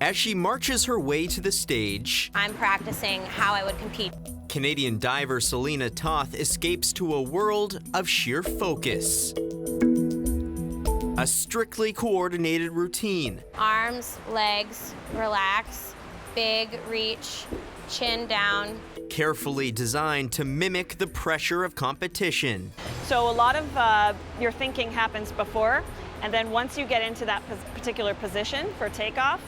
As she marches her way to the stage, I'm practicing how I would compete. Canadian diver Celina Toth escapes to a world of sheer focus. A strictly coordinated routine. Arms, legs, relax, big reach, chin down. Carefully designed to mimic the pressure of competition. So a lot of your thinking happens before, and then once you get into that particular position for takeoff,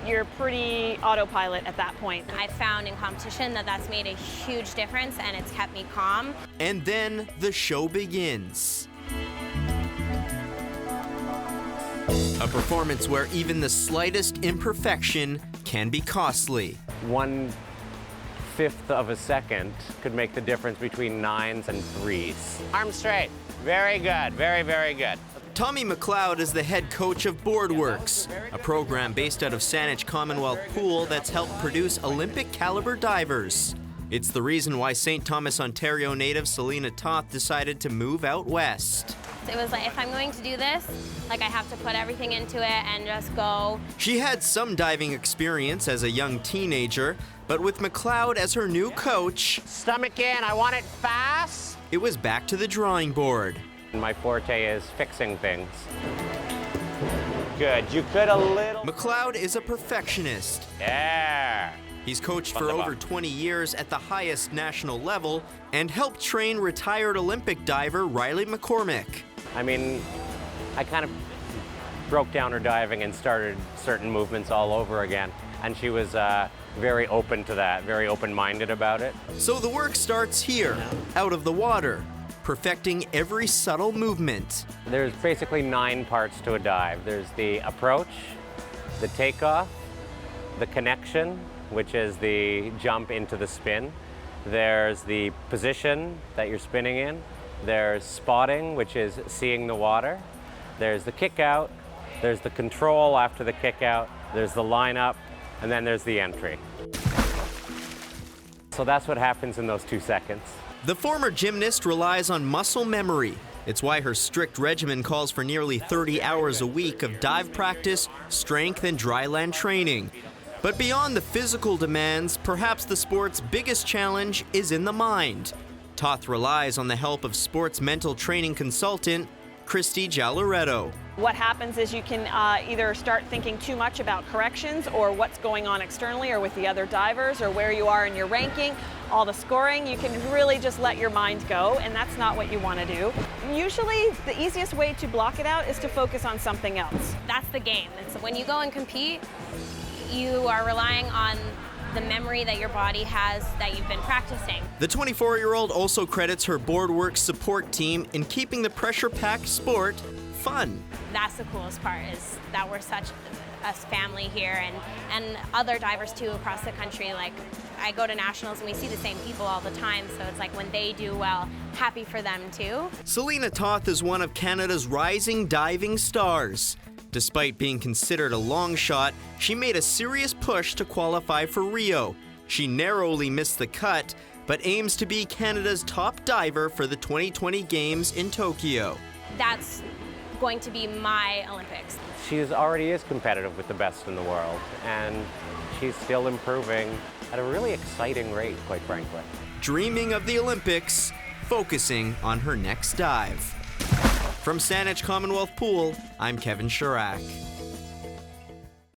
you're pretty autopilot at that point. I found in competition that that's made a huge difference, and it's kept me calm. And then the show begins. A performance where even the slightest imperfection can be costly. 1/5 of a second could make the difference between 9s and 3s. Arms straight. Very good. Very, very good. Tommy McLeod is the head coach of Boardworks, a program based out of Saanich Commonwealth Pool that's helped produce Olympic-caliber divers. It's the reason why St. Thomas, Ontario native Celina Toth decided to move out west. It was like, if I'm going to do this, like I have to put everything into it and just go. She had some diving experience as a young teenager, but with McLeod as her new coach, Stomach in. I want it fast. it was back to the drawing board. My forte is fixing things. Good. You could a little. McLeod is a perfectionist. Yeah. He's coached for over 20 years at the highest national level and helped train retired Olympic diver Riley McCormick. I mean, I kind of broke down her diving and started certain movements all over again. And she was very open to that, very open-minded about it. So the work starts here, out of the water, perfecting every subtle movement. There's basically 9 parts to a dive. There's the approach, the takeoff, the connection, which is the jump into the spin. There's the position that you're spinning in. There's spotting, which is seeing the water. There's the kick out. There's the control after the kick out. There's the lineup, and then there's the entry. So that's what happens in those 2 seconds. The former gymnast relies on muscle memory. It's why her strict regimen calls for nearly 30 hours a week of dive practice, strength, and dryland training. But beyond the physical demands, perhaps the sport's biggest challenge is in the mind. Toth relies on the help of sports mental training consultant Christy Gialloretto. What happens is you can either start thinking too much about corrections or what's going on externally or with the other divers or where you are in your ranking, all the scoring. You can really just let your mind go, and that's not what you want to do. Usually the easiest way to block it out is to focus on something else. That's the game. It's when you go and compete, you are relying on the memory that your body has that you've been practicing. The 24-year-old also credits her Boardworks support team in keeping the pressure-packed sport fun. That's the coolest part, is that we're such a family here, and other divers too across the country. Like, I go to nationals and we see the same people all the time, so it's like when they do well, happy for them too. Celina Toth is one of Canada's rising diving stars. Despite being considered a long shot, she made a serious push to qualify for Rio. She narrowly missed the cut, but aims to be Canada's top diver for the 2020 Games in Tokyo. That's going to be my Olympics. She already is competitive with the best in the world, and she's still improving at a really exciting rate, quite frankly. Dreaming of the Olympics, focusing on her next dive. From Saanich Commonwealth Pool, I'm Kevin Chirac.